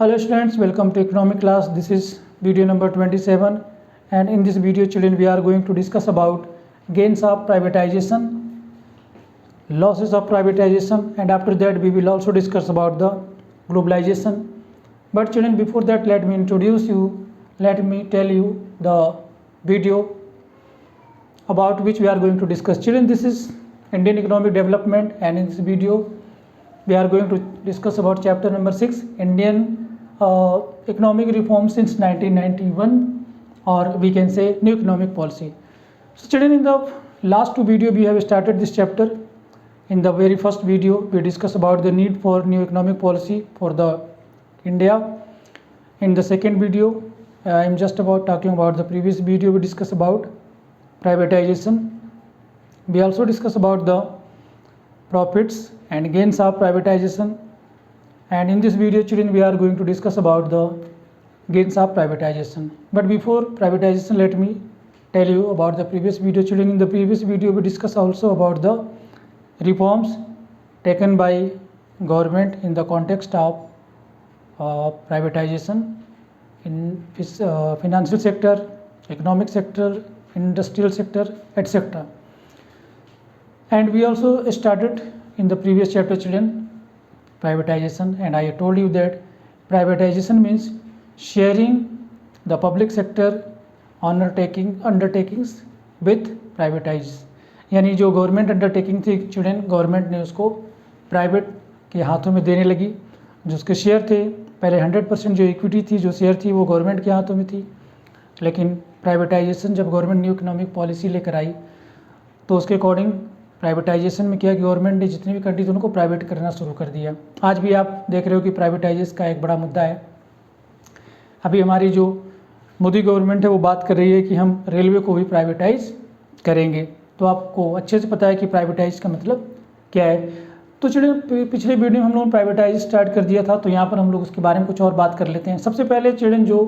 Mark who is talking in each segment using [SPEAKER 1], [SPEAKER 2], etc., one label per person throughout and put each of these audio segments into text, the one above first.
[SPEAKER 1] Hello students, welcome to economic class. This is video number 27, and in this video children we are going to discuss about gains of privatization, losses of privatization, and after that we will also discuss about the globalization. But children, before that let me tell you the video about which we are going to discuss. Children, this is Indian economic development, and in this video we are going to discuss about chapter number 6, Indian economic reform since 1991, or we can say new economic policy. So children, in the last two video we have started this chapter. In the very first video we discussed about the need for new economic policy for the India. In the second video I am just about talking about the previous video. We discussed about privatization. We also discussed about the profits and gains of privatization, and in this video children we are going to discuss about the gains of privatization. But before privatization, let me tell you about the previous video. Children, in the previous video we discussed also about the reforms taken by government in the context of privatization in financial sector, economic sector, industrial sector, etc. And we also started in the previous chapter children privatization, and I told you that privatization means sharing the public sector undertakings with privatized, यानी जो government undertaking थी children, government ने उसको private के हाथों में देने लगी. जो उसके शेयर थे पहले 100% जो इक्विटी थी, जो शेयर थी वो गवर्नमेंट के हाथों में थी, लेकिन प्राइवेटाइजेशन जब गवर्नमेंट न्यू इकोनॉमिक पॉलिसी लेकर आई तो उसके अकॉर्डिंग प्राइवेटाइजेशन में किया, गवर्नमेंट ने जितनी भी कंट्री थी उनको प्राइवेट करना शुरू कर दिया. आज भी आप देख रहे हो कि प्राइवेटाइजेशन का एक बड़ा मुद्दा है. अभी हमारी जो मोदी गवर्नमेंट है वो बात कर रही है कि हम रेलवे को भी प्राइवेटाइज करेंगे. तो आपको अच्छे से पता है कि प्राइवेटाइज का मतलब क्या है. तो चिल्ड्रन, पिछले वीडियो में हम लोगों ने प्राइवेटाइज स्टार्ट कर दिया था, तो यहाँ पर हम लोग उसके बारे में कुछ और बात कर लेते हैं. सबसे पहले चिल्ड्रन जो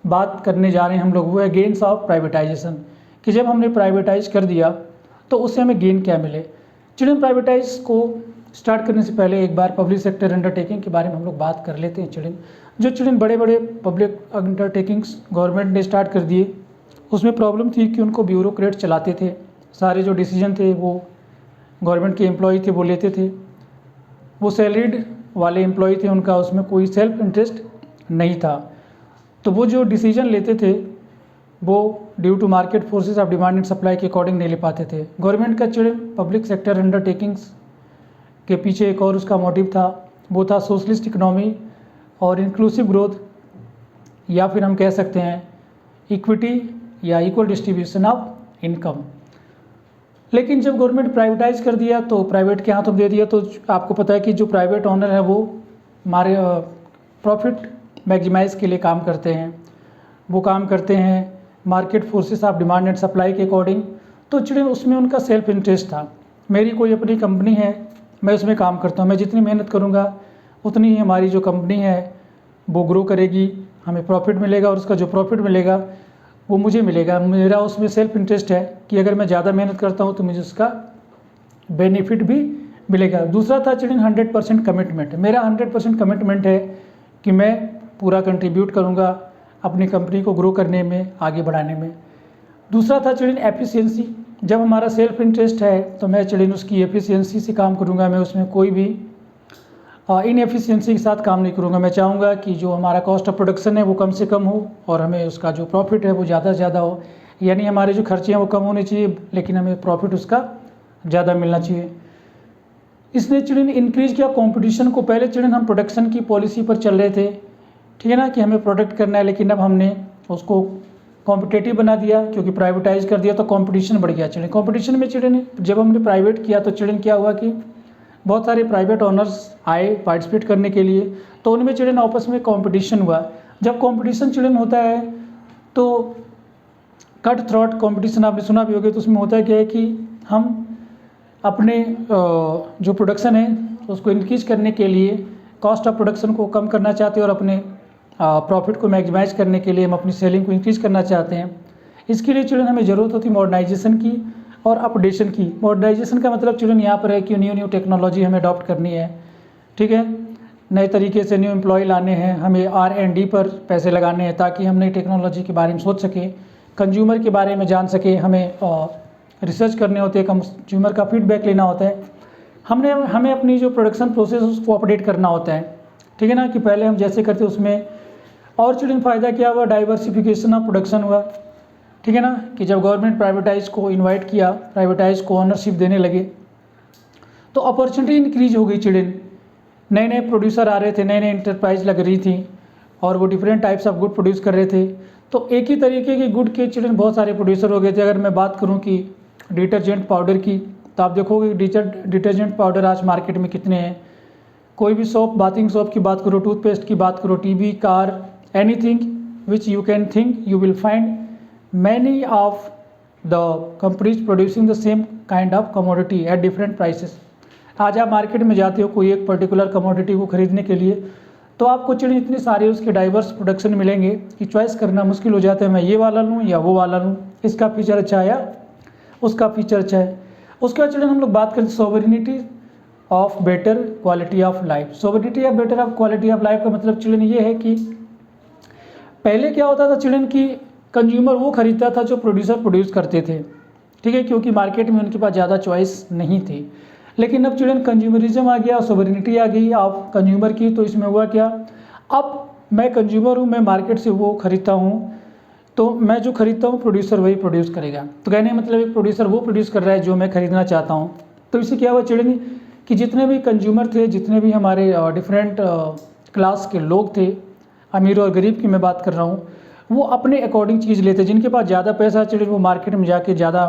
[SPEAKER 1] बात करने जा रहे हैं हम लोग वो है गेन्स ऑफ प्राइवेटाइजेशन, कि जब हमने प्राइवेटाइज कर दिया तो उससे हमें गेन क्या मिले. चिल्ड्रन, प्राइवेटाइज को स्टार्ट करने से पहले एक बार पब्लिक सेक्टर अंडरटेकिंग के बारे में हम लोग बात कर लेते हैं. चिल्ड्रन, बड़े बड़े पब्लिक अंडरटेकिंग्स गवर्नमेंट ने स्टार्ट कर दिए, उसमें प्रॉब्लम थी कि उनको ब्यूरोक्रेट चलाते थे. सारे जो डिसीजन थे वो गवर्नमेंट के एम्प्लॉय थे वो लेते थे. वो सैलरीड वाले एम्प्लॉय थे, उनका उसमें कोई सेल्फ इंटरेस्ट नहीं था. तो वो जो डिसीजन लेते थे वो due to market forces of demand and supply के अकॉर्डिंग नहीं ले पाते थे. गवर्नमेंट का चिल्ड्रन पब्लिक सेक्टर अंडरटेकिंग्स के पीछे एक और उसका मोटिव था, वो था सोशलिस्ट इकोनॉमी और इंक्लूसिव ग्रोथ, या फिर हम कह सकते हैं इक्विटी या इक्वल डिस्ट्रीब्यूशन ऑफ इनकम. लेकिन जब गवर्नमेंट प्राइवेटाइज कर दिया तो प्राइवेट के हाथों में दे दिया, तो आपको पता है कि जो प्राइवेट ओनर है वो हमारे प्रॉफिट मैक्सिमाइज के लिए काम करते हैं. वो काम करते हैं market forces of demand and supply के अकॉर्डिंग. तो चिल्ड्रन, उसमें उनका सेल्फ इंटरेस्ट था. मेरी कोई अपनी कंपनी है, मैं उसमें काम करता हूँ, मैं जितनी मेहनत करूँगा उतनी ही हमारी जो कंपनी है वो ग्रो करेगी, हमें प्रॉफिट मिलेगा, और उसका जो प्रॉफिट मिलेगा वो मुझे मिलेगा. मेरा उसमें सेल्फ इंटरेस्ट है कि अगर मैं ज़्यादा मेहनत करता हूँ तो मुझे उसका बेनिफिट भी मिलेगा. दूसरा था चिल्ड्रन 100% कमिटमेंट. मेरा 100% कमिटमेंट है कि मैं पूरा कंट्रीब्यूट करूँगा अपनी कंपनी को ग्रो करने में, आगे बढ़ाने में. दूसरा था चिल्ड्रन एफिशिएंसी. जब हमारा सेल्फ इंटरेस्ट है तो मैं चिल्ड्रन उसकी एफिशिएंसी से काम करूँगा, मैं उसमें कोई भी इनएफिशिएंसी के साथ काम नहीं करूँगा. मैं चाहूँगा कि जो हमारा कॉस्ट ऑफ प्रोडक्शन है वो कम से कम हो और हमें उसका जो प्रॉफिट है वो ज़्यादा से ज़्यादा हो. यानी हमारे जो खर्चे हैं वो कम होने चाहिए, लेकिन हमें प्रॉफिट उसका ज़्यादा मिलना चाहिए. इसने चिल्ड्रन इंक्रीज किया कंपटीशन को. पहले चिल्ड्रन हम प्रोडक्शन की पॉलिसी पर चल रहे थे, ठीक है ना, कि हमें प्रोडक्ट करना है, लेकिन अब हमने उसको कॉम्पिटेटिव बना दिया क्योंकि प्राइवेटाइज कर दिया तो कंपटीशन बढ़ गया. चिल्ड्रन, कंपटीशन में चिल्ड्रन जब हमने प्राइवेट किया तो चिल्ड्रन क्या हुआ कि बहुत सारे प्राइवेट ओनर्स आए पार्टिसिपेट करने के लिए, तो उनमें चिल्ड्रन आपस में कंपटीशन हुआ. जब कंपटीशन चिल्ड्रन होता है तो कट थ्रॉट कंपटीशन आपने सुना भी होगा. तो उसमें होता है क्या है कि हम अपने जो प्रोडक्शन है उसको इंक्रीज करने के लिए कॉस्ट ऑफ प्रोडक्शन को कम करना चाहते हैं और अपने प्रॉफिट को मैक्सिमाइज करने के लिए हम अपनी सेलिंग को इंक्रीज करना चाहते हैं. इसके लिए चिल्ड्रन हमें ज़रूरत होती है मॉडर्नाइजेशन की और अपडेशन की. मॉडर्नाइजेशन का मतलब चिल्ड्रन यहाँ पर है कि न्यू टेक्नोलॉजी हमें अडॉप्ट करनी है, ठीक है. नए तरीके से न्यू एम्प्लॉय लाने हैं, हमें R&D पर पैसे लगाने हैं ताकि हम नई टेक्नोलॉजी के बारे में सोच सकें, कंज्यूमर के बारे में जान सकें, हमें रिसर्च करने होते हैं, कंज्यूमर का फीडबैक लेना होता है, हमें अपनी जो प्रोडक्शन प्रोसेस उसको अपडेट करना होता है, ठीक है ना, कि पहले हम जैसे करते उसमें। और चिल्ड्रन फ़ायदा क्या हुआ, डाइवर्सिफिकेशन ऑफ प्रोडक्शन हुआ, ठीक है ना, कि जब गवर्नमेंट प्राइवेटाइज को इन्वाइट किया, प्राइवेटाइज को ऑनरशिप देने लगे तो अपॉर्चुनिटी इंक्रीज हो गई चिल्ड्रन। नए नए प्रोड्यूसर आ रहे थे, नए नए इंटरप्राइज लग रही थी और वो different types of good produce कर रहे थे। तो एक ही तरीके के गुड के चिल्ड्रन बहुत सारे प्रोड्यूसर हो गए थे। अगर मैं बात करूं कि डिटर्जेंट पाउडर की, तो आप देखोगे डिटर्जेंट पाउडर आज मार्केट में कितने हैं। कोई भी सोप, बाथिंग सोप की बात करो, टूथपेस्ट की बात करो, TV, car, anything which you can think, you will find many of the companies producing the same kind of commodity at different prices. आज आप मार्केट में जाते हो कोई एक पर्टिकुलर कमोडिटी को खरीदने के लिए, तो आपको चिड़िया इतने सारे उसके डाइवर्स प्रोडक्शन मिलेंगे कि चॉइस करना मुश्किल हो जाता है, मैं ये वाला लूँ या वो वाला लूँ, इसका फीचर अच्छा है या उसका फीचर अच्छा है। उसके बाद चिड़िया हम लोग बात करते हैं sovereignty of better quality of life. Sovereignty of better of quality of life का मतलब चिड़ियन ये है कि पहले क्या होता था चिड़ियन की, कंज्यूमर वो खरीदता था जो प्रोड्यूसर प्रोड्यूस करते थे, ठीक है, क्योंकि मार्केट में उनके पास ज़्यादा चॉइस नहीं थी। लेकिन अब चिल्ड्रन कंज्यूमरिज्म आ गया, सोवरेनिटी आ गई आप कंज्यूमर की। तो इसमें हुआ क्या, अब मैं कंज्यूमर हूँ, मैं मार्केट से वो खरीदता हूँ, तो मैं जो खरीदता हूँ प्रोड्यूसर वही प्रोड्यूस करेगा। तो कहने का मतलब एक प्रोड्यूसर वो प्रोड्यूस कर रहा है जो मैं खरीदना चाहता हूँ। तो इससे क्या हुआ चिल्ड्रन कि जितने भी कंज्यूमर थे, जितने भी हमारे डिफरेंट क्लास के लोग थे, अमीर और गरीब की मैं बात कर रहा हूँ, वो अपने अकॉर्डिंग चीज़ लेते। जिनके पास ज़्यादा पैसा चिल्ड्रन वो मार्केट में जाके ज़्यादा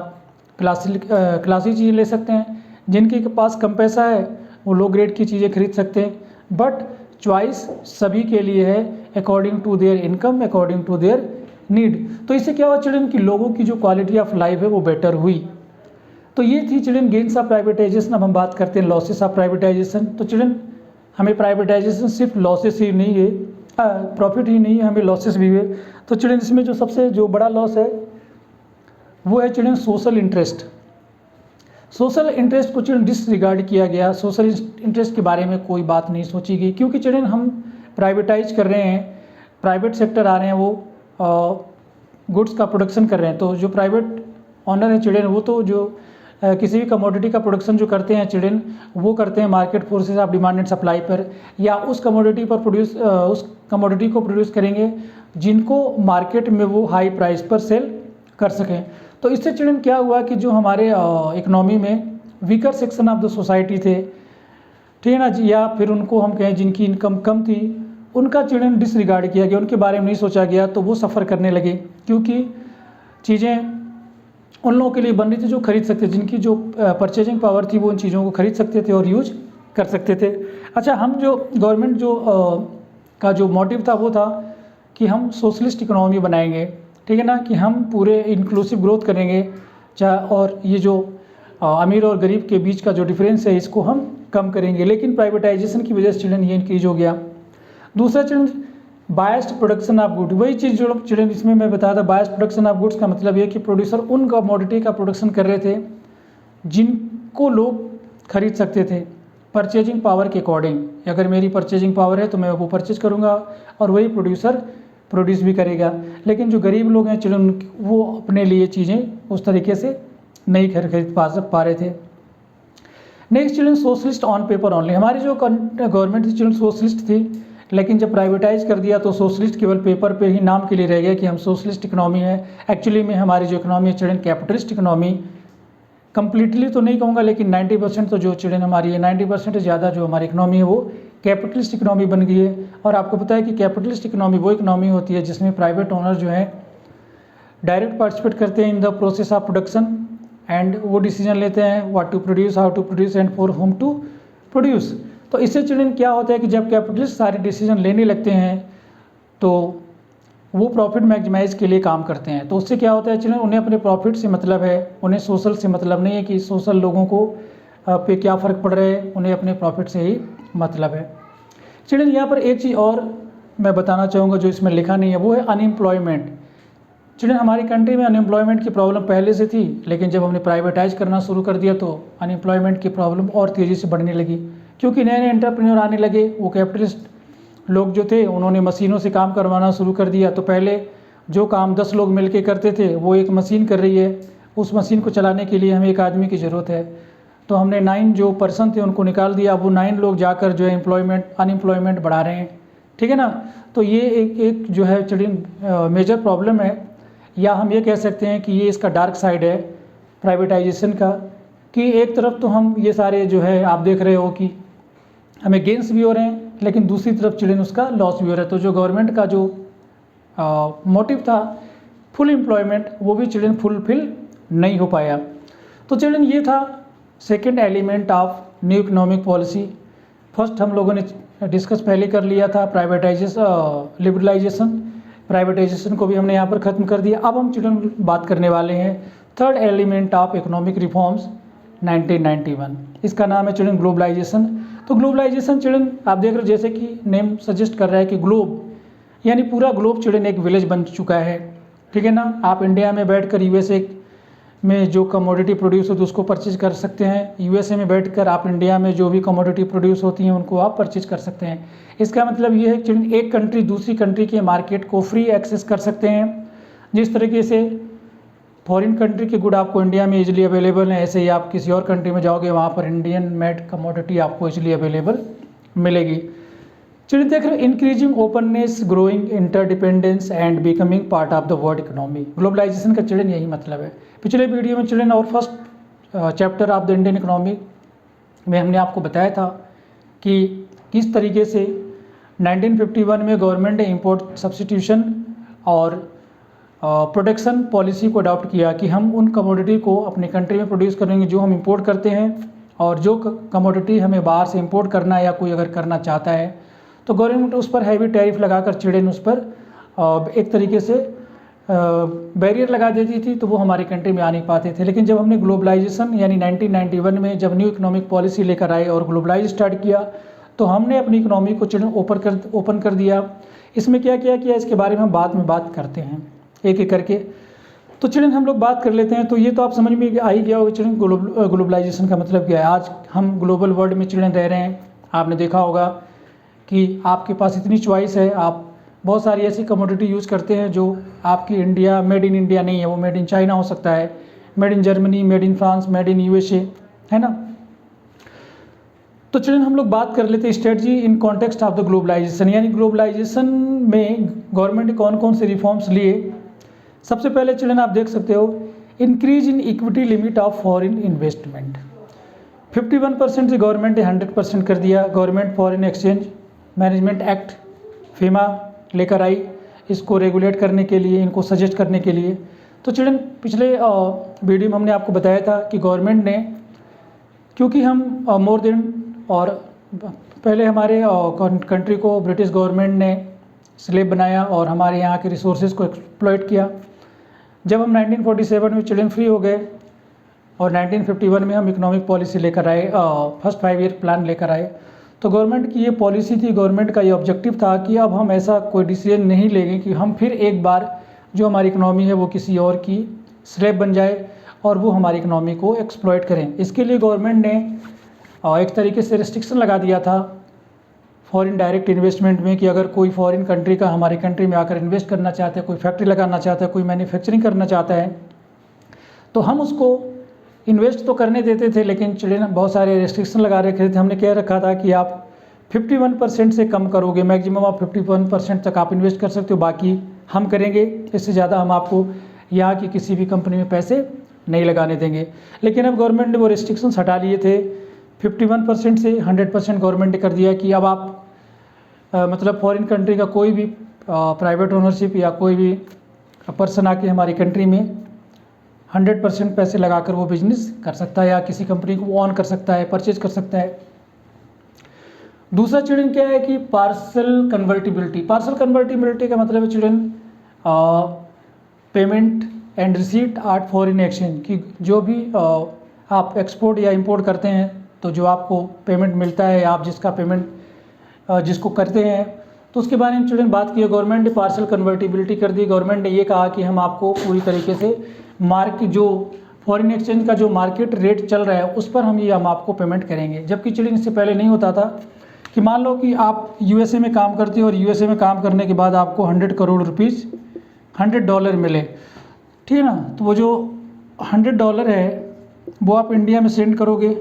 [SPEAKER 1] क्लासी चीज़ ले सकते हैं, जिनके पास कम पैसा है वो लो ग्रेड की चीज़ें खरीद सकते हैं। बट चॉइस सभी के लिए है according to their income, according to their need. तो इससे क्या हुआ चिल्ड्रन कि लोगों की जो क्वालिटी ऑफ लाइफ है वो बेटर हुई। तो ये थी चिल्ड्रन गेन्स ऑफ प्राइवेटाइजेशन। अब हम बात करते हैं लॉसेस ऑफ प्राइवेटाइजेशन। तो चिल्ड्रन हमें प्राइवेटाइजेशन सिर्फ लॉसेस ही नहीं है, प्रॉफिट ही नहीं है, हमें लॉसेस भी है। तो चिल्ड्रन इसमें जो सबसे जो बड़ा लॉस है वो है children social interest. Social interest को चिल्ड्रन डिसरिगार्ड किया गया, सोशल इंटरेस्ट के बारे में कोई बात नहीं सोची गई, क्योंकि चिल्ड्रन हम प्राइवेटाइज कर रहे हैं, प्राइवेट सेक्टर आ रहे हैं, वो गुड्स का प्रोडक्शन कर रहे हैं। तो जो प्राइवेट ऑनर है चिल्ड्रन, वो तो जो किसी भी कमोडिटी का प्रोडक्शन जो करते हैं चिल्ड्रन, वो करते हैं market forces of demand and supply पर, या उस कमोडिटी पर उस कमोडिटी को प्रोड्यूस करेंगे जिनको मार्केट में वो हाई प्राइस पर सेल कर सकें। तो इससे चिल्ड्रन क्या हुआ कि जो हमारे इकोनॉमी में weaker section of the society थे, ठीक है ना जी, या फिर उनको हम कहें जिनकी इनकम कम थी, उनका चिल्ड्रन डिसरिगार्ड किया गया, उनके बारे में नहीं सोचा गया। तो वो सफ़र करने लगे, क्योंकि चीज़ें उन लोगों के लिए बन रही थी जो खरीद सकते, जिनकी जो परचेजिंग पावर थी वो उन चीज़ों को खरीद सकते थे और यूज कर सकते थे। अच्छा, हम जो गवर्नमेंट जो का जो मोटिव था वो था कि हम सोशलिस्ट इकोनॉमी बनाएंगे, ठीक है ना, कि हम पूरे इंक्लूसिव ग्रोथ करेंगे, और ये जो अमीर और गरीब के बीच का जो डिफरेंस है इसको हम कम करेंगे। लेकिन प्राइवेटाइजेशन की वजह से चिल्ड्रन ये इंक्रीज हो गया। दूसरा children biased production of good, वही चीज़ जो चिल्ड्रन इसमें मैं बताया था। बायस्ड प्रोडक्शन ऑफ गुड्स का मतलब ये कि प्रोड्यूसर उन कमोडिटी का प्रोडक्शन कर रहे थे जिनको लोग खरीद सकते थे परचेजिंग पावर के अकॉर्डिंग। अगर मेरी परचेजिंग पावर है तो मैं वो परचेज करूँगा और वही प्रोड्यूसर प्रोड्यूस भी करेगा। लेकिन जो गरीब लोग हैं चिल्ड्रन, वो अपने लिए चीज़ें उस तरीके से नहीं खरीद पा रहे थे। Next children socialist on paper only. हमारी जो गवर्नमेंट थी चिल्ड्रन सोशलिस्ट थी, लेकिन जब प्राइवेटाइज कर दिया तो सोशलिस्ट केवल पेपर पे ही नाम के लिए रह गया कि हम सोशलिस्ट इकोनॉमी है। एक्चुअली में हमारी जो इकोनॉमी है चिल्ड्रन कैपिटलिस्ट इकोनॉमी, कंप्लीटली तो नहीं कहूँगा लेकिन 90% तो जो चिल्ड्रन हमारी है, 90% ज़्यादा जो हमारी इकोनॉमी है वो कैपिटलिस्ट इकोनॉमी बन गई है। और आपको पता है कि कैपिटलिस्ट इकोनॉमी वो इकोनॉमी होती है जिसमें प्राइवेट ओनर जो है डायरेक्ट पार्टिसिपेट करते हैं in the process of production, and वो डिसीजन लेते हैं what to produce, how to produce and for whom to produce. तो इससे चिल्ड्रन क्या होता है कि जब कैपिटलिस्ट सारे डिसीजन लेने लगते हैं तो वो प्रॉफिट मैक्सिमाइज के लिए काम करते हैं। तो उससे क्या होता है चिल्ड्रन, उन्हें अपने प्रॉफिट से मतलब है, उन्हें सोशल से मतलब नहीं है कि सोशल लोगों को पे क्या फ़र्क पड़ रहा है, उन्हें अपने प्रॉफिट से ही मतलब है। चिल्ड्रन यहाँ पर एक चीज़ और मैं बताना चाहूँगा जो इसमें लिखा नहीं है, वो है अनएम्प्लॉयमेंट। चिल्ड्रन हमारी कंट्री में अनएम्प्लॉयमेंट की प्रॉब्लम पहले से थी, लेकिन जब हमने प्राइवेटाइज करना शुरू कर दिया तो अनएम्प्लॉयमेंट की प्रॉब्लम और तेज़ी से बढ़ने लगी। क्योंकि नए नए एंटरप्रेन्योर आने लगे, वो कैपिटलिस्ट लोग जो थे उन्होंने मशीनों से काम करवाना शुरू कर दिया। तो पहले जो काम 10 लोग मिलके करते थे वो एक मशीन कर रही है, उस मशीन को चलाने के लिए हमें एक आदमी की ज़रूरत है। तो हमने 9 जो पर्सन थे उनको निकाल दिया, अब वो 9 लोग जाकर जो है अनएम्प्लॉयमेंट बढ़ा रहे हैं, ठीक है ना। तो ये एक जो है मेजर प्रॉब्लम है, या हम ये कह सकते हैं कि ये इसका डार्क साइड है प्राइवेटाइजेशन का, कि एक तरफ तो हम ये सारे जो है आप देख रहे हो कि हमें गेंस भी हो रहे हैं, लेकिन दूसरी तरफ चिल्ड्रन उसका लॉस भी हो रहा है। तो जो गवर्नमेंट का जो मोटिव था फुल एम्प्लॉयमेंट, वो भी चिल्ड्रन फुलफिल नहीं हो पाया। तो चिल्ड्रन ये था second element of new economic policy. First हम लोगों ने डिस्कस पहले कर लिया था लिबरलाइजेशन, प्राइवेटाइजेशन को भी हमने यहाँ पर ख़त्म कर दिया। अब हम चिल्ड्रन बात करने वाले हैं third element of economic reforms 1991, इसका नाम है चिल्ड्रन ग्लोबलाइजेशन। तो ग्लोबलाइजेशन चिल्ड्रन आप देख रहे हो, जैसे कि नेम सजेस्ट कर रहा है कि ग्लोब यानी पूरा ग्लोब चिल्ड्रन एक विलेज बन चुका है, ठीक है ना। आप इंडिया में बैठकर यूएसए में जो कमोडिटी प्रोड्यूस होती है उसको परचेज कर सकते हैं, यूएसए में बैठकर आप इंडिया में जो भी कमोडिटी प्रोड्यूस होती हैं उनको आप परचेज कर सकते हैं। इसका मतलब ये है कि एक कंट्री दूसरी कंट्री के मार्केट को फ्री एक्सेस कर सकते हैं। जिस तरीके से फॉरेन कंट्री के गुड आपको इंडिया में इजीली अवेलेबल है, ऐसे ही आप किसी और कंट्री में जाओगे वहाँ पर इंडियन मेड कमोडिटी आपको इजीली अवेलेबल मिलेगी। चिल्ड्रन देख रहे हो, increasing openness, growing interdependence and becoming part of the world economy. Globalisation का चिल्ड्रन यही मतलब है। पिछले वीडियो में चिल्ड्रन और first chapter of the Indian economy में हमने आपको बताया था कि किस तरीके से 1951 में गवर्नमेंट ने इंपोर्ट सब्स्टिट्यूशन और प्रोडक्शन पॉलिसी को अडॉप्ट किया कि हम उन कमोडिटी को अपनी कंट्री में प्रोड्यूस करेंगे जो हम इंपोर्ट करते हैं, और जो कमोडिटी हमें बाहर से इंपोर्ट करना है या कोई अगर करना चाहता है तो गवर्नमेंट उस पर हैवी टैरिफ लगाकर चिल्ड्रन उस पर एक तरीके से बैरियर लगा देती थी, तो वो हमारी कंट्री में आ नहीं पाते थे। लेकिन जब हमने ग्लोबलाइजेशन यानी 1991 में जब न्यू इकोनॉमिक पॉलिसी लेकर आए और ग्लोबलाइज स्टार्ट किया, तो हमने अपनी इकोनॉमी को चिल्ड्रन ओपन कर दिया। इसमें क्या किया इसके बारे में हम बाद में बात करते हैं एक एक करके। तो चिल्ड्रन हम लोग बात कर लेते हैं। तो ये तो आप समझ में आ ही गया होगा चिल्ड्रन ग्लोबलाइजेशन का मतलब क्या है। आज हम ग्लोबल वर्ल्ड में चिल्ड्रन रह रहे हैं। आपने देखा होगा कि आपके पास इतनी चॉइस है, आप बहुत सारी ऐसी कमोडिटी यूज़ करते हैं जो आपकी इंडिया मेड इन इंडिया नहीं है, वो मेड इन चाइना हो सकता है, made in Germany, made in France, made in USA, है ना। तो चिल्ड्रन हम लोग बात कर लेते हैं strategy in context of the globalisation, यानी ग्लोबलाइजेशन में गवर्नमेंट ने कौन कौन से रिफॉर्म्स लिए। सबसे पहले चिल्ड्रन आप देख सकते हो increase in equity limit of foreign investment. 51% से गवर्नमेंट ने 100% कर दिया। Government foreign exchange management act FEMA लेकर आई इसको रेगुलेट करने के लिए, इनको सजेस्ट करने के लिए। तो चिल्ड्रन पिछले वीडियो में हमने आपको बताया था कि गवर्नमेंट ने, क्योंकि हम मोर देन और पहले हमारे कंट्री को ब्रिटिश गवर्नमेंट ने स्लेव बनाया और हमारे यहाँ के रिसोर्सेज को एक्सप्लॉइट किया। जब हम 1947 में चिल्ड्रन फ्री हो गए और 1951 में हम इकोनॉमिक पॉलिसी लेकर आए, फर्स्ट 5 ईयर प्लान लेकर आए, तो गवर्नमेंट की ये पॉलिसी थी, गवर्नमेंट का ये ऑब्जेक्टिव था कि अब हम ऐसा कोई डिसीजन नहीं लेंगे कि हम फिर एक बार जो हमारी इकोनॉमी है वो किसी और की स्लेव बन जाए और वो हमारी इकोनॉमी को एक्सप्लॉइट करें। इसके लिए गवर्नमेंट ने एक तरीके से रिस्ट्रिक्शन लगा दिया था फॉरेन डायरेक्ट इन्वेस्टमेंट में कि अगर कोई फॉरेन कंट्री का हमारी कंट्री में आकर इन्वेस्ट करना चाहता है, कोई फैक्ट्री लगाना चाहता है, कोई मैन्युफैक्चरिंग करना चाहता है, तो हम उसको इन्वेस्ट तो करने देते थे, लेकिन चिल्ड्रन बहुत सारे रेस्ट्रिक्शन लगा रखे थे। हमने कह रखा था कि आप 51% से कम करोगे, मैक्सिमम आप 51% तक आप इन्वेस्ट कर सकते हो, बाकी हम करेंगे, इससे ज़्यादा हम आपको यहाँ की किसी भी कंपनी में पैसे नहीं लगाने देंगे। लेकिन अब गवर्नमेंट ने वो रेस्ट्रिक्शंस हटा लिए थे। 51% से 100% गवर्नमेंट ने कर दिया कि अब आप मतलब फॉरेन कंट्री का कोई भी प्राइवेट ओनरशिप या कोई भी पर्सन आके हमारी कंट्री में 100% पैसे लगाकर वो बिजनेस कर सकता है या किसी कंपनी को ऑन कर सकता है, परचेज कर सकता है। दूसरा चिल्ड्रन क्या है कि पार्सल कन्वर्टिबिलिटी। पार्सल कन्वर्टिबिलिटी का मतलब है children payment and receipt at foreign exchange, कि जो भी आप एक्सपोर्ट या इंपोर्ट करते हैं तो जो आपको पेमेंट मिलता है, आप जिसका पेमेंट जिसको करते हैं, तो उसके बारे में चिल्ड्रन बात की। गवर्नमेंट ने पार्सल कन्वर्टिबिलिटी कर दी। गवर्नमेंट ने ये कहा कि हम आपको पूरी तरीके से जो फॉरेन एक्सचेंज का जो मार्केट रेट चल रहा है उस पर हम आपको पेमेंट करेंगे। जबकि चिल्ड्रन इससे पहले नहीं होता था कि मान लो कि आप यूएसए में काम करते हो और यूएसए में काम करने के बाद आपको 100 करोड़ रुपीज़ $100 मिले, ठीक है ना। तो वो जो $100 है वो आप इंडिया में सेंड करोगे,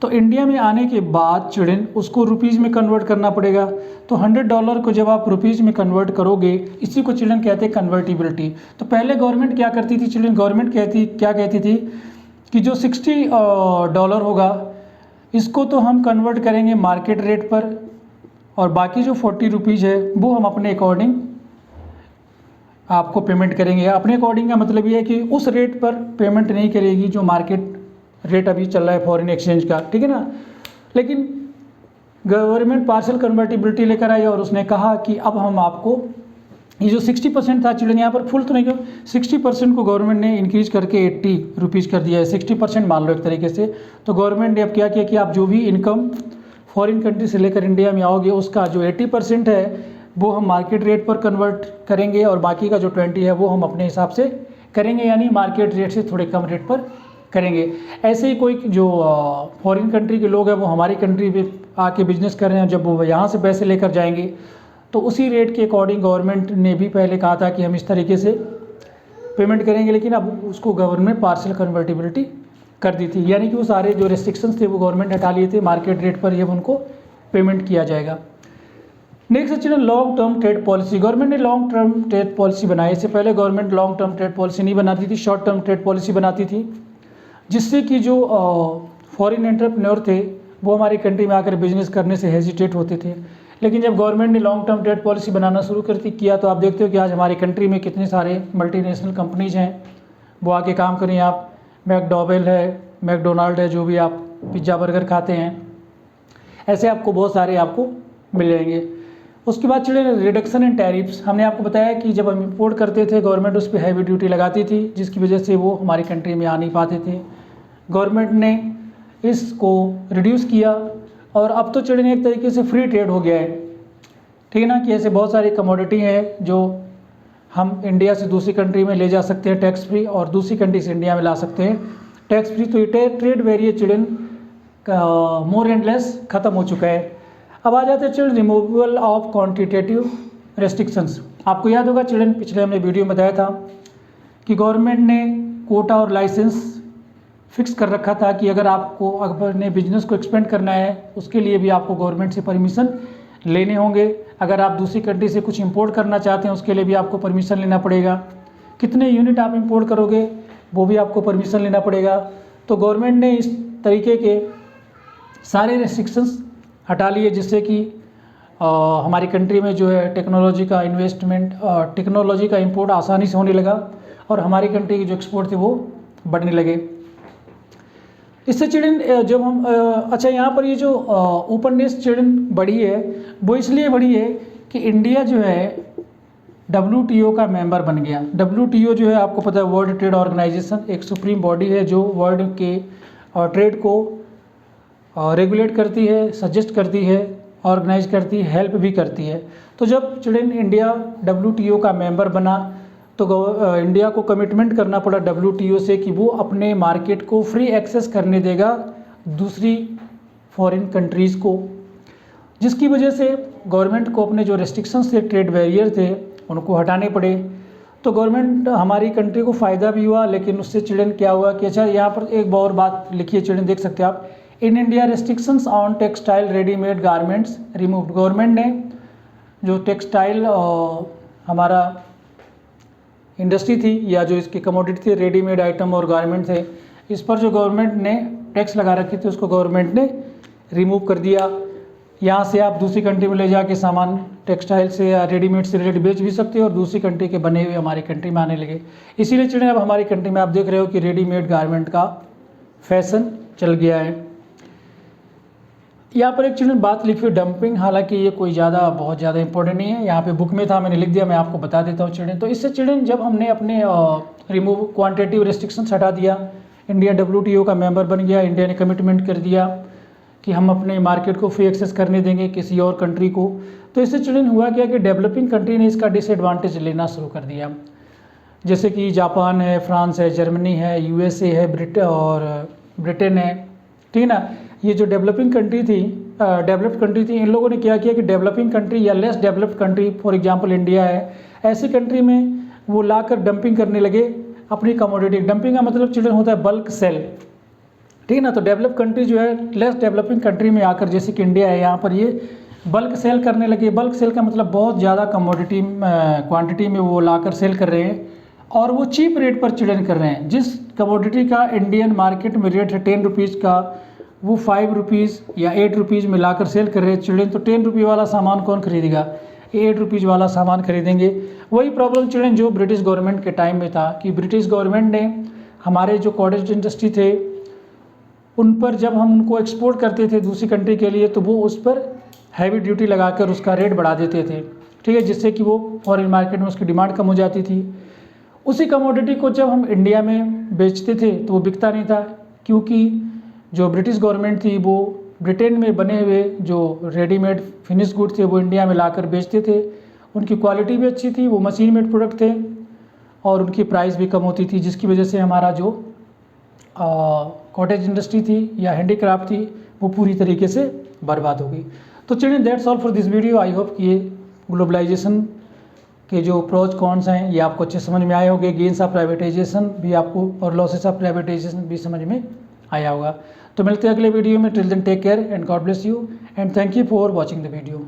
[SPEAKER 1] तो इंडिया में आने के बाद चिल्ड्रन उसको रुपीज़ में कन्वर्ट करना पड़ेगा। तो $100 को जब आप रुपीज़ में कन्वर्ट करोगे, इसी को चिल्ड्रन कहते हैं कन्वर्टिबिलिटी। तो पहले गवर्नमेंट क्या करती थी चिल्ड्रन, गवर्नमेंट क्या कहती थी कि जो $60 होगा इसको तो हम कन्वर्ट करेंगे मार्केट रेट पर, और बाकी जो 40 रुपीज़ है वो हम अपने अकॉर्डिंग आपको पेमेंट करेंगे। अपने अकॉर्डिंग का मतलब ये है कि उस रेट पर पेमेंट नहीं करेगी जो मार्केट रेट अभी चल रहा है फॉरेन एक्सचेंज का, ठीक है ना। लेकिन गवर्नमेंट पार्शियल कन्वर्टिबिलिटी लेकर आई और उसने कहा कि अब हम आपको ये जो 60% था चिल्ड्रन, यहाँ पर फुल तो नहीं क्यों, 60% को गवर्नमेंट ने इंक्रीज करके 80 रुपीज़ कर दिया है, 60% मान लो एक तरीके से। तो गवर्नमेंट ने अब क्या किया कि आप जो भी इनकम फॉरेन कंट्री से लेकर इंडिया में आओगे उसका जो 80% है वो हम मार्केट रेट पर कन्वर्ट करेंगे और बाकी का जो 20 है वो हम अपने हिसाब से करेंगे, यानी मार्केट रेट से थोड़े कम रेट पर करेंगे। ऐसे ही कोई जो फॉरेन कंट्री के लोग हैं वो हमारी कंट्री में आके बिजनेस कर रहे हैं, जब वो यहाँ से पैसे लेकर जाएंगे तो उसी रेट के अकॉर्डिंग गवर्नमेंट ने भी पहले कहा था कि हम इस तरीके से पेमेंट करेंगे, लेकिन अब उसको गवर्नमेंट पार्शियल कन्वर्टिबिलिटी कर दी थी, यानी कि वो सारे जो रेस्ट्रिक्शंस थे वो गवर्नमेंट हटा लिए थे, मार्केट रेट पर ही अब उनको पेमेंट किया जाएगा। Next children long term trade policy. Government ने लॉन्ग टर्म ट्रेड पॉलिसी बनाई। इससे पहले government long term trade policy नहीं बनाती थी, शॉर्ट टर्म ट्रेड पॉलिसी बनाती थी, जिससे कि जो फॉरेन एंटरप्रेन्योर थे वो हमारी कंट्री में आकर बिजनेस करने से हेजिटेट होते थे। लेकिन जब गवर्नमेंट ने लॉन्ग टर्म ट्रेड पॉलिसी बनाना शुरू किया तो आप देखते हो कि आज हमारी कंट्री में कितने सारे मल्टीनेशनल कंपनीज हैं वो आके काम करें। आप मैकडॉवेल है, मैकडोनाल्ड है, जो भी आप पिज़्ज़ा बर्गर खाते हैं, ऐसे आपको बहुत सारे आपको मिल जाएंगे। उसके बाद चले रिडक्शन इन टैरिफ्स। हमने आपको बताया कि जब हम इंपोर्ट करते थे गवर्नमेंट उस पर हैवी ड्यूटी लगाती थी, जिसकी वजह से वो हमारी कंट्री में आ नहीं पाते थे। गवर्नमेंट ने इसको रिड्यूस किया और अब तो चढ़ने एक तरीके से फ्री ट्रेड हो गया है, ठीक है ना, कि ऐसे बहुत सारी कमोडिटी हैं जो हम इंडिया से दूसरी कंट्री में ले जा सकते हैं टैक्स फ्री, और दूसरी कंट्री से इंडिया में ला सकते हैं टैक्स फ्री। तो ये trade barrier children more and less ख़त्म हो चुका है। अब आ जाते हैं children removal of quantitative restrictions. आपको याद होगा चिल्ड्रन, पिछले हमने वीडियो में बताया था कि गवर्नमेंट ने कोटा और लाइसेंस फिक्स कर रखा था कि अगर आपको अपने बिजनेस को एक्सपेंड करना है उसके लिए भी आपको गवर्नमेंट से परमिशन लेने होंगे। अगर आप दूसरी कंट्री से कुछ इंपोर्ट करना चाहते हैं उसके लिए भी आपको परमिशन लेना पड़ेगा। कितने यूनिट आप इंपोर्ट करोगे वो भी आपको परमिशन लेना पड़ेगा। तो गवर्नमेंट ने इस तरीके के सारे रेस्ट्रिक्शंस हटा लिए, जिससे कि हमारी कंट्री में जो है टेक्नोलॉजी का इन्वेस्टमेंट, टेक्नोलॉजी का इंपोर्ट आसानी से होने लगा और हमारी कंट्री के जो एक्सपोर्ट थे वो बढ़ने लगे। इससे चिल्ड्रन जब हम अच्छा यहाँ पर ये जो ओपननेस चिल्ड्रन बढ़ी है वो इसलिए बढ़ी है कि इंडिया जो है WTO का मेंबर बन गया। WTO जो है आपको पता है वर्ल्ड ट्रेड ऑर्गेनाइजेशन, एक सुप्रीम बॉडी है जो वर्ल्ड के ट्रेड को रेगुलेट करती है, सजेस्ट करती है, ऑर्गेनाइज करती है, हेल्प भी करती है। तो जब चिल्ड्रन इंडिया WTO का मेंबर बना तो इंडिया को कमिटमेंट करना पड़ा WTO से कि वो अपने मार्केट को फ्री एक्सेस करने देगा दूसरी फॉरेन कंट्रीज़ को, जिसकी वजह से गवर्नमेंट को अपने जो रेस्ट्रिक्शंस थे, ट्रेड बैरियर थे, उनको हटाने पड़े। तो गवर्नमेंट हमारी कंट्री को फ़ायदा भी हुआ, लेकिन उससे चिल्ड्रन क्या हुआ कि अच्छा यहाँ पर एक और बात लिखी है चिल्ड्रन, देख सकते हैं आप, in India restrictions on textile readymade garments removed. Government ने जो टेक्सटाइल हमारा इंडस्ट्री थी या जो इसकी कमोडिटी थी, रेडीमेड आइटम और गारमेंट थे, इस पर जो गवर्नमेंट ने टैक्स लगा रखी थी उसको गवर्नमेंट ने रिमूव कर दिया। यहाँ से आप दूसरी कंट्री में ले जाके सामान टेक्सटाइल से या रेडीमेड से रिलेटेड बेच भी सकते हो और दूसरी कंट्री के बने हुए हमारी कंट्री में आने लगे। इसीलिए चिल्ड्रन अब हमारी कंट्री में आप देख रहे हो कि रेडीमेड गारमेंट का फैशन चल गया है। यहाँ पर एक चिल्ड्रन बात लिखी हुई डंपिंग, हालांकि ये कोई बहुत ज़्यादा इंपॉर्टेंट नहीं है, यहाँ पे बुक में था मैंने लिख दिया, मैं आपको बता देता हूँ चिल्ड्रन। तो इससे चिल्ड्रन जब हमने अपने रिमूव क्वांटिटेटिव रेस्ट्रिक्शंस हटा दिया, इंडिया WTO का मेंबर बन गया, इंडिया ने कमिटमेंट कर दिया कि हम अपने मार्केट को फ्री एक्सेस करने देंगे किसी और कंट्री को। तो इससे चिल्ड्रन हुआ क्या कि डेवलपिंग कंट्री ने इसका डिसएडवांटेज लेना शुरू कर दिया। जैसे कि जापान है, फ्रांस है, जर्मनी है, यूएसए है, ब्रिटेन है, ठीक है ना। ये जो डेवलपिंग कंट्री थी, डेवलप्ड कंट्री थी, इन लोगों ने क्या किया कि डेवलपिंग कंट्री या less developed country, for example India है, ऐसी कंट्री में वो लाकर डंपिंग करने लगे अपनी कमोडिटी। डंपिंग का मतलब चिल्ड्रन होता है बल्क सेल, ठीक है ना। तो डेवलप कंट्री जो है लेस डेवलपिंग कंट्री में आकर, जैसे कि इंडिया है, यहाँ पर ये बल्क सेल करने लगे। बल्क सेल का मतलब बहुत ज़्यादा कमोडिटी क्वांटिटी में वो लाकर सेल कर रहे हैं और वो चीप रेट पर चिल्ड्रन कर रहे हैं। जिस कमोडिटी का इंडियन मार्केट में रेट है 10 रुपीज़ का, वो 5 रुपीज़ या 8 रुपीज़ में लाकर सेल कर रहे हैं चिल्ड्रन। तो 10 रुपये वाला सामान कौन खरीदेगा, 8 रुपीज़ वाला सामान खरीदेंगे। वही प्रॉब्लम चिल्ड्रन जो ब्रिटिश गवर्नमेंट के टाइम में था कि ब्रिटिश गवर्नमेंट ने हमारे जो कॉटेज इंडस्ट्री थे उन पर जब हम उनको एक्सपोर्ट करते थे दूसरी कंट्री के लिए, तो वो उस पर हैवी ड्यूटी लगाकर उसका रेट बढ़ा देते थे, ठीक है, जिससे कि वो फॉरेन मार्केट में उसकी डिमांड कम हो जाती थी। उसी कमोडिटी को जब हम इंडिया में बेचते थे तो वो बिकता नहीं था, क्योंकि जो ब्रिटिश गवर्नमेंट थी वो ब्रिटेन में बने हुए जो रेडीमेड फिनिश गुड थे वो इंडिया में लाकर बेचते थे। उनकी क्वालिटी भी अच्छी थी, वो मशीन मेड प्रोडक्ट थे और उनकी प्राइस भी कम होती थी, जिसकी वजह से हमारा जो कॉटेज इंडस्ट्री थी या हैंडीक्राफ्ट थी वो पूरी तरीके से बर्बाद हो गई। तो children that's all for this video. I hope कि ये ग्लोबलाइजेशन के जो प्रोज कॉन्स हैं ये आपको अच्छे समझ में आए होंगे। गेन्स ऑफ प्राइवेटाइजेशन भी आपको और लॉसेस ऑफ प्राइवेटाइजेशन भी समझ में आया होगा। तो मिलते हैं अगले वीडियो में। Till then take care and God bless you and thank you for watching the video.